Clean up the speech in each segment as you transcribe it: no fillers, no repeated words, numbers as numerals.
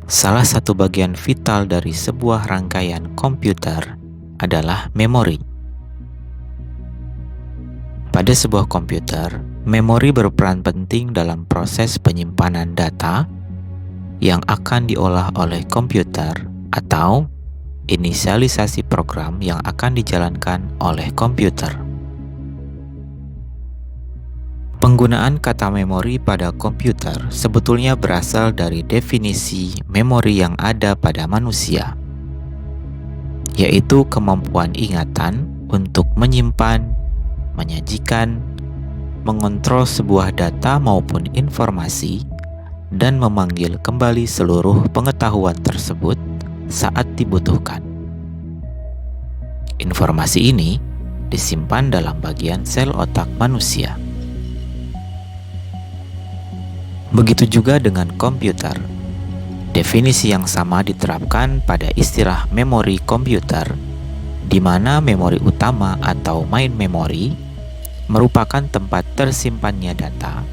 Salah satu bagian vital dari sebuah rangkaian komputer adalah memori. Pada sebuah komputer, memori berperan penting dalam proses penyimpanan data yang akan diolah oleh komputer atau inisialisasi program yang akan dijalankan oleh komputer. Penggunaan kata memori pada komputer sebetulnya berasal dari definisi memori yang ada pada manusia, yaitu kemampuan ingatan untuk menyimpan, menyajikan, mengontrol sebuah data maupun informasi, dan memanggil kembali seluruh pengetahuan tersebut saat dibutuhkan. Informasi ini disimpan dalam bagian sel otak manusia. Begitu juga dengan komputer. Definisi yang sama diterapkan pada istilah memori komputer, di mana memori utama atau main memory merupakan tempat tersimpannya data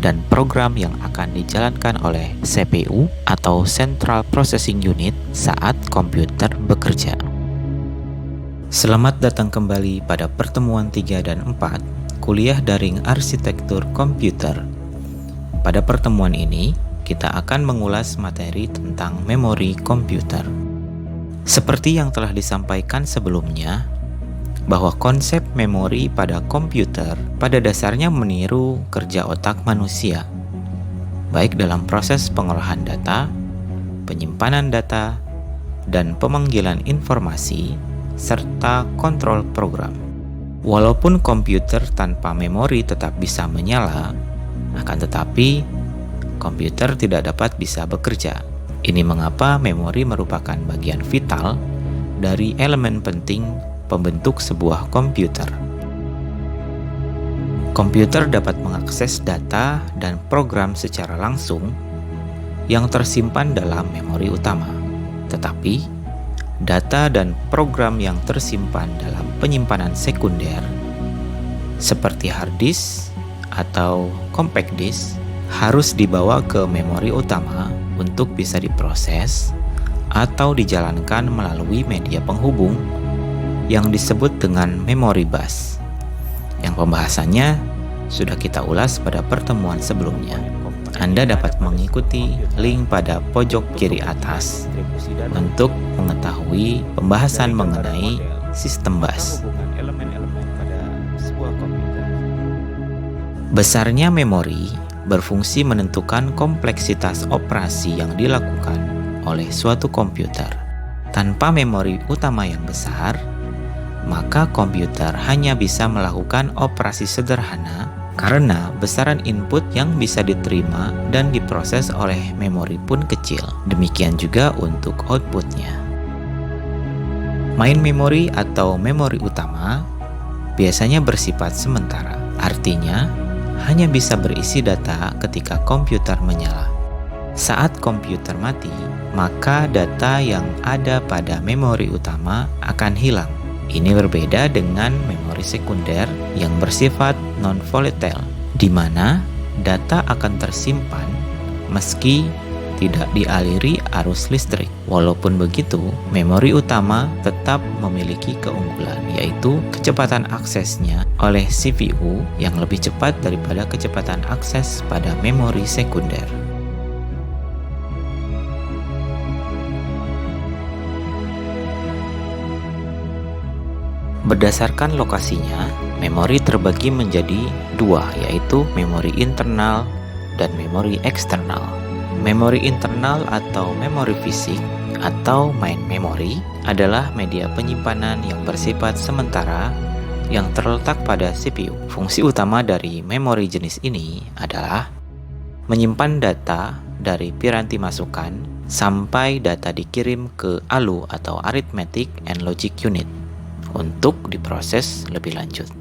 dan program yang akan dijalankan oleh CPU atau Central Processing Unit saat komputer bekerja. Selamat datang kembali pada pertemuan 3 dan 4 kuliah daring arsitektur komputer. Pada pertemuan ini, kita akan mengulas materi tentang memori komputer. Seperti yang telah disampaikan sebelumnya, bahwa konsep memori pada komputer pada dasarnya meniru kerja otak manusia, baik dalam proses pengolahan data, penyimpanan data, dan pemanggilan informasi, serta kontrol program. Walaupun komputer tanpa memori tetap bisa menyala, akan tetapi komputer tidak dapat bisa bekerja. Ini mengapa memori merupakan bagian vital dari elemen penting pembentuk sebuah komputer. Komputer dapat mengakses data dan program secara langsung yang tersimpan dalam memori utama. Tetapi, data dan program yang tersimpan dalam penyimpanan sekunder seperti hard disk atau compact disk harus dibawa ke memori utama untuk bisa diproses atau dijalankan melalui media penghubung yang disebut dengan memory bus, yang pembahasannya sudah kita ulas pada pertemuan sebelumnya. Anda dapat mengikuti link pada pojok kiri atas untuk mengetahui pembahasan mengenai sistem bus. Besarnya memori berfungsi menentukan kompleksitas operasi yang dilakukan oleh suatu komputer. Tanpa memori utama yang besar, maka komputer hanya bisa melakukan operasi sederhana karena besaran input yang bisa diterima dan diproses oleh memori pun kecil. Demikian juga untuk outputnya. Main memory atau memori utama biasanya bersifat sementara, artinya hanya bisa berisi data ketika komputer menyala. Saat komputer mati, maka data yang ada pada memori utama akan hilang. Ini berbeda dengan memori sekunder yang bersifat non-volatile, di mana data akan tersimpan meski tidak dialiri arus listrik. Walaupun begitu, memori utama tetap memiliki keunggulan, yaitu kecepatan aksesnya oleh CPU yang lebih cepat daripada kecepatan akses pada memori sekunder. Berdasarkan lokasinya, memori terbagi menjadi dua, yaitu memori internal dan memori eksternal. Memori internal atau memori fisik atau main memory adalah media penyimpanan yang bersifat sementara yang terletak pada CPU. Fungsi utama dari memori jenis ini adalah menyimpan data dari piranti masukan sampai data dikirim ke ALU atau Arithmetic and Logic Unit untuk diproses lebih lanjut.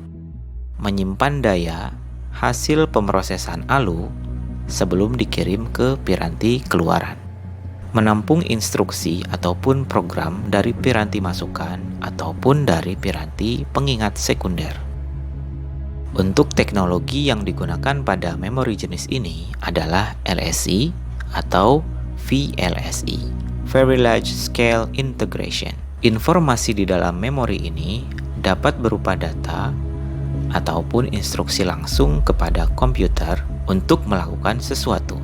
Menyimpan daya hasil pemrosesan ALU sebelum dikirim ke piranti keluaran. Menampung instruksi ataupun program dari piranti masukan ataupun dari piranti pengingat sekunder. Untuk teknologi yang digunakan pada memori jenis ini adalah LSI atau VLSI, Very Large Scale Integration. Informasi di dalam memori ini dapat berupa data ataupun instruksi langsung kepada komputer untuk melakukan sesuatu.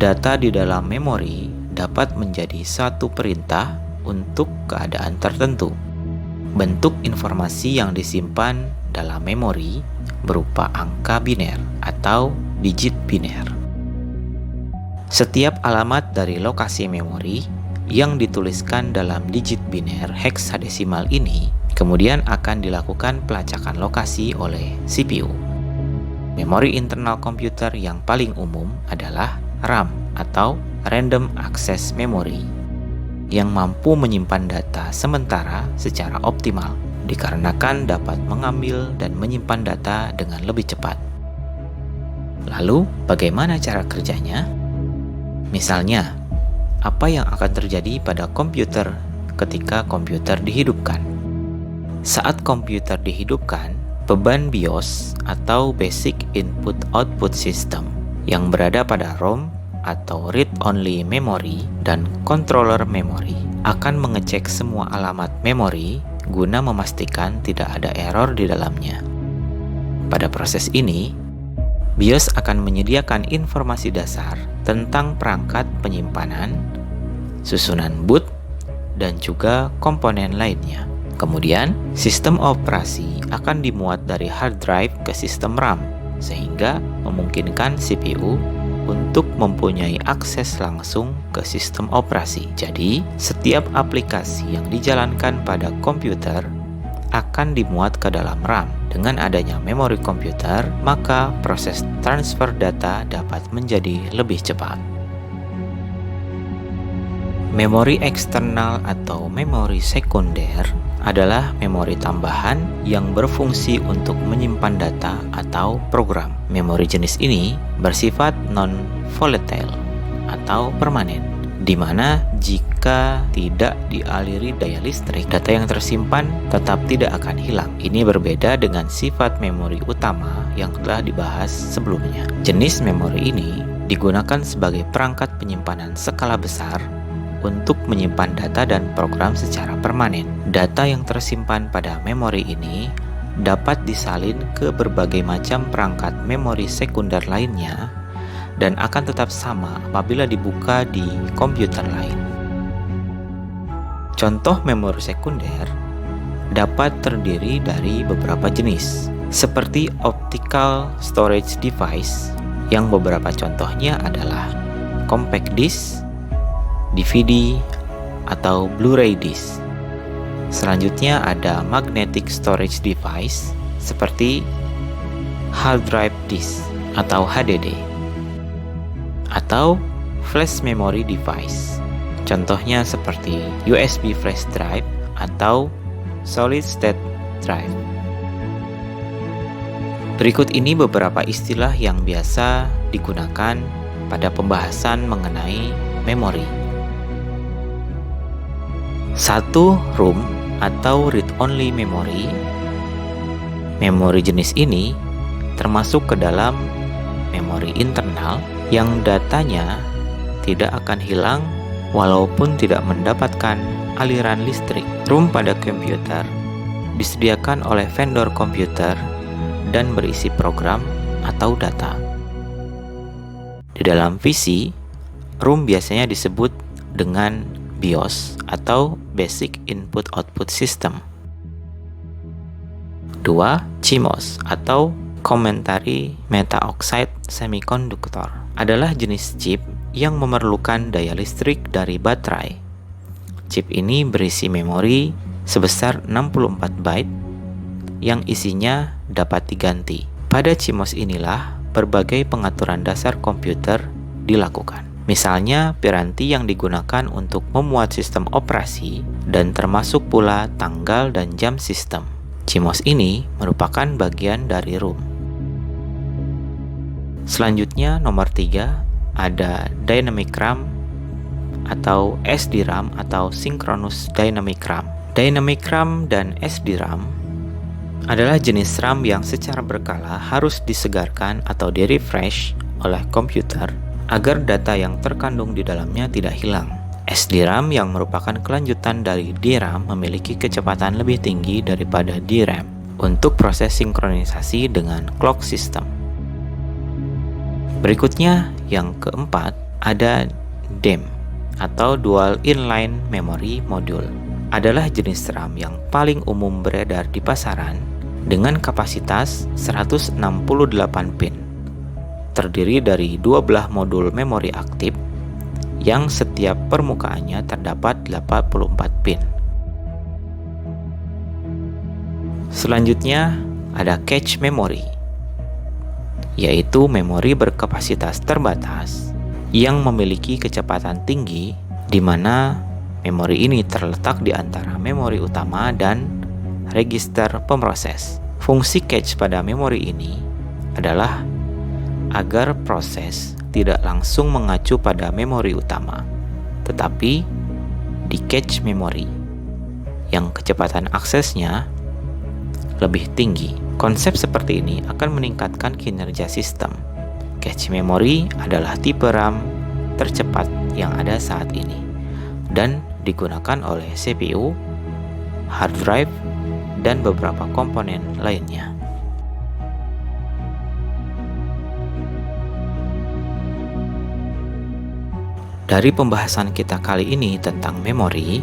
Data di dalam memori dapat menjadi satu perintah untuk keadaan tertentu. Bentuk informasi yang disimpan dalam memori berupa angka biner atau digit biner. Setiap alamat dari lokasi memori yang dituliskan dalam digit biner heksadesimal ini kemudian akan dilakukan pelacakan lokasi oleh CPU. Memori internal komputer yang paling umum adalah RAM atau Random Access Memory yang mampu menyimpan data sementara secara optimal, dikarenakan dapat mengambil dan menyimpan data dengan lebih cepat. Lalu, bagaimana cara kerjanya? Misalnya, apa yang akan terjadi pada komputer ketika komputer dihidupkan? Saat komputer dihidupkan, beban BIOS atau Basic Input Output System yang berada pada ROM atau read-only memory dan controller memory akan mengecek semua alamat memori guna memastikan tidak ada error di dalamnya. Pada proses ini, BIOS akan menyediakan informasi dasar tentang perangkat penyimpanan, susunan boot, dan juga komponen lainnya. Kemudian, sistem operasi akan dimuat dari hard drive ke sistem RAM, sehingga memungkinkan CPU untuk mempunyai akses langsung ke sistem operasi. Jadi, setiap aplikasi yang dijalankan pada komputer akan dimuat ke dalam RAM. Dengan adanya memori komputer, maka proses transfer data dapat menjadi lebih cepat. Memori eksternal atau memori sekunder adalah memori tambahan yang berfungsi untuk menyimpan data atau program. Memori jenis ini bersifat non-volatile atau permanen, di mana jika tidak dialiri daya listrik, data yang tersimpan tetap tidak akan hilang. Ini berbeda dengan sifat memori utama yang telah dibahas sebelumnya. Jenis memori ini digunakan sebagai perangkat penyimpanan skala besar untuk menyimpan data dan program secara permanen. Data yang tersimpan pada memori ini dapat disalin ke berbagai macam perangkat memori sekunder lainnya dan akan tetap sama apabila dibuka di komputer lain. Contoh memori sekunder dapat terdiri dari beberapa jenis, seperti optical storage device yang beberapa contohnya adalah compact disk, DVD, atau Blu-ray disc. Selanjutnya ada magnetic storage device seperti hard drive disk atau HDD, atau flash memory device. Contohnya seperti USB flash drive atau solid state drive. Berikut ini beberapa istilah yang biasa digunakan pada pembahasan mengenai memori. 1. ROM atau read-only memory. Memori jenis ini termasuk ke dalam memori internal yang datanya tidak akan hilang walaupun tidak mendapatkan aliran listrik. ROM pada komputer disediakan oleh vendor komputer dan berisi program atau data. Di dalam PC, ROM biasanya disebut dengan BIOS atau Basic Input Output System. 2. CMOS atau Common-Mode Meta-Oxide Semiconductor adalah jenis chip yang memerlukan daya listrik dari baterai. Chip ini berisi memori sebesar 64 byte yang isinya dapat diganti. Pada CMOS inilah berbagai pengaturan dasar komputer dilakukan. Misalnya, piranti yang digunakan untuk memuat sistem operasi dan termasuk pula tanggal dan jam sistem. CMOS ini merupakan bagian dari ROM. Selanjutnya, nomor 3, ada Dynamic RAM atau SDRAM atau Synchronous Dynamic RAM. Dynamic RAM dan SDRAM adalah jenis RAM yang secara berkala harus disegarkan atau di-refresh oleh komputer agar data yang terkandung di dalamnya tidak hilang. SDRAM yang merupakan kelanjutan dari DRAM memiliki kecepatan lebih tinggi daripada DRAM untuk proses sinkronisasi dengan clock system. Berikutnya, yang keempat, ada DIMM atau Dual Inline Memory Module. Adalah jenis RAM yang paling umum beredar di pasaran dengan kapasitas 168 pin. Terdiri dari 12 modul memori aktif yang setiap permukaannya terdapat 84 pin. Selanjutnya ada cache memory, yaitu memori berkapasitas terbatas yang memiliki kecepatan tinggi, di mana memori ini terletak di antara memori utama dan register pemroses. Fungsi cache pada memori ini adalah agar proses tidak langsung mengacu pada memori utama, tetapi di cache memory yang kecepatan aksesnya lebih tinggi. Konsep seperti ini akan meningkatkan kinerja sistem. Cache memory adalah tipe RAM tercepat yang ada saat ini dan digunakan oleh CPU, hard drive, dan beberapa komponen lainnya. Dari pembahasan kita kali ini tentang memori,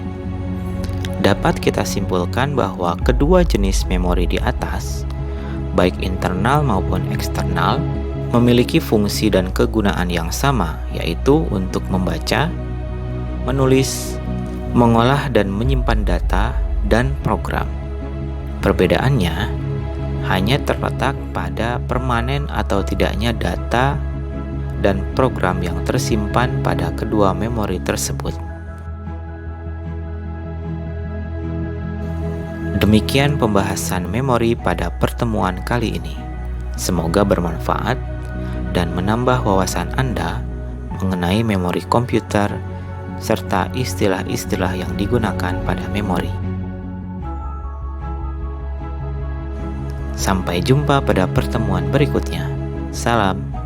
dapat kita simpulkan bahwa kedua jenis memori di atas, baik internal maupun eksternal, memiliki fungsi dan kegunaan yang sama, yaitu untuk membaca, menulis, mengolah dan menyimpan data dan program. Perbedaannya hanya terletak pada permanen atau tidaknya data dan program yang tersimpan pada kedua memori tersebut. Demikian pembahasan memori pada pertemuan kali ini. Semoga bermanfaat dan menambah wawasan Anda mengenai memori komputer serta istilah-istilah yang digunakan pada memori. Sampai jumpa pada pertemuan berikutnya. Salam.